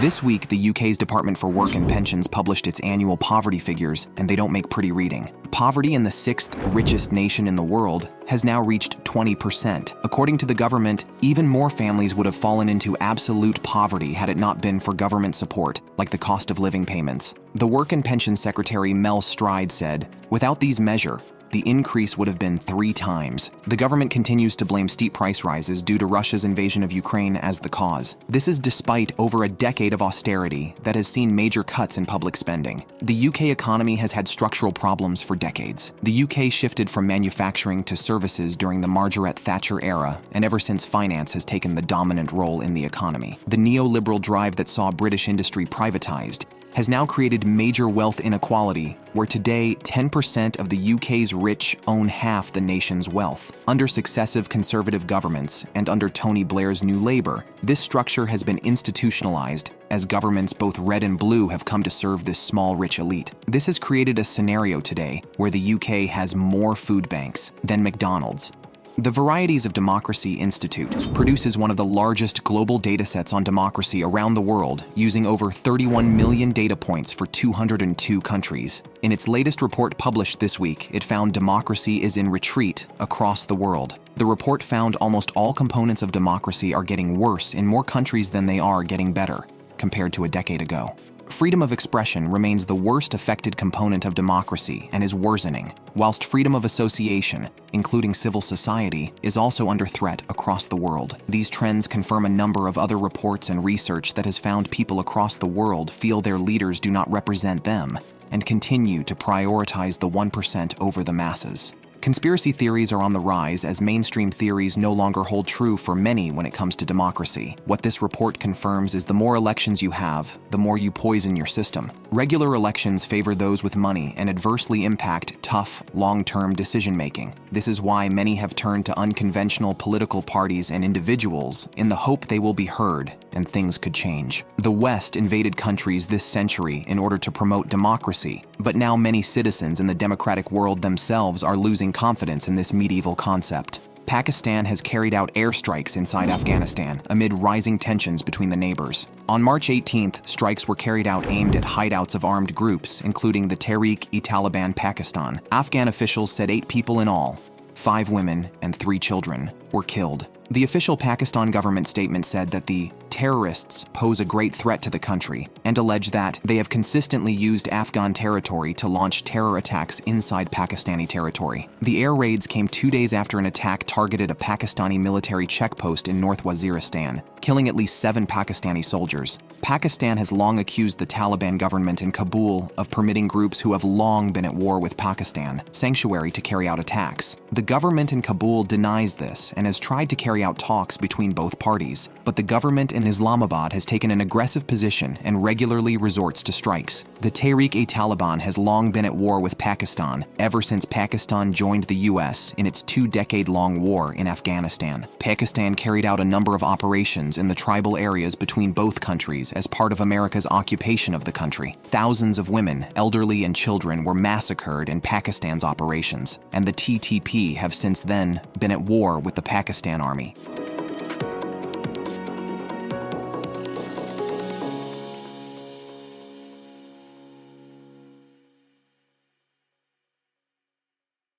This week, the UK's Department for Work and Pensions published its annual poverty figures, and they don't make pretty reading. Poverty in the sixth richest nation in the world has now reached 20%. According to the government, even more families would have fallen into absolute poverty had it not been for government support, like the cost of living payments. The Work and Pensions Secretary Mel Stride said, "Without these measures, the increase would have been 3 times. The government continues to blame steep price rises due to Russia's invasion of Ukraine as the cause. This is despite over a decade of austerity that has seen major cuts in public spending. The UK economy has had structural problems for decades. The UK shifted from manufacturing to services during the Margaret Thatcher era, and ever since finance has taken the dominant role in the economy. The neoliberal drive that saw British industry privatized has now created major wealth inequality, where today 10% of the UK's rich own half the nation's wealth. Under successive Conservative governments and under Tony Blair's New Labour, this structure has been institutionalized as governments both red and blue have come to serve this small rich elite. This has created a scenario today where the UK has more food banks than McDonald's. The Varieties of Democracy Institute produces one of the largest global datasets on democracy around the world, using over 31 million data points for 202 countries. In its latest report published this week, it found democracy is in retreat across the world. The report found almost all components of democracy are getting worse in more countries than they are getting better, compared to a decade ago. Freedom of expression remains the worst affected component of democracy and is worsening, whilst freedom of association, including civil society, is also under threat across the world. These trends confirm a number of other reports and research that has found people across the world feel their leaders do not represent them and continue to prioritize the 1% over the masses. Conspiracy theories are on the rise as mainstream theories no longer hold true for many when it comes to democracy. What this report confirms is the more elections you have, the more you poison your system. Regular elections favor those with money and adversely impact tough, long-term decision-making. This is why many have turned to unconventional political parties and individuals in the hope they will be heard and things could change. The West invaded countries this century in order to promote democracy, but now many citizens in the democratic world themselves are losing confidence in this medieval concept. Pakistan has carried out airstrikes inside Afghanistan amid rising tensions between the neighbors. On March 18th, strikes were carried out aimed at hideouts of armed groups, including the Tehreek-e-Taliban Pakistan. Afghan officials said 8 people in all, 5 women and 3 children, were killed. The official Pakistan government statement said that the terrorists pose a great threat to the country and allege that they have consistently used Afghan territory to launch terror attacks inside Pakistani territory. The air raids came 2 days after an attack targeted a Pakistani military checkpost in North Waziristan, killing at least 7 Pakistani soldiers. Pakistan has long accused the Taliban government in Kabul of permitting groups who have long been at war with Pakistan sanctuary to carry out attacks. The government in Kabul denies this and has tried to carry out talks between both parties, but the government in Islamabad has taken an aggressive position and regularly resorts to strikes. The Tehreek-e-Taliban has long been at war with Pakistan ever since Pakistan joined the US in its 2-decade-long war in Afghanistan. Pakistan carried out a number of operations in the tribal areas between both countries as part of America's occupation of the country. Thousands of women, elderly, and children were massacred in Pakistan's operations, and the TTP have since then been at war with the Pakistan Army.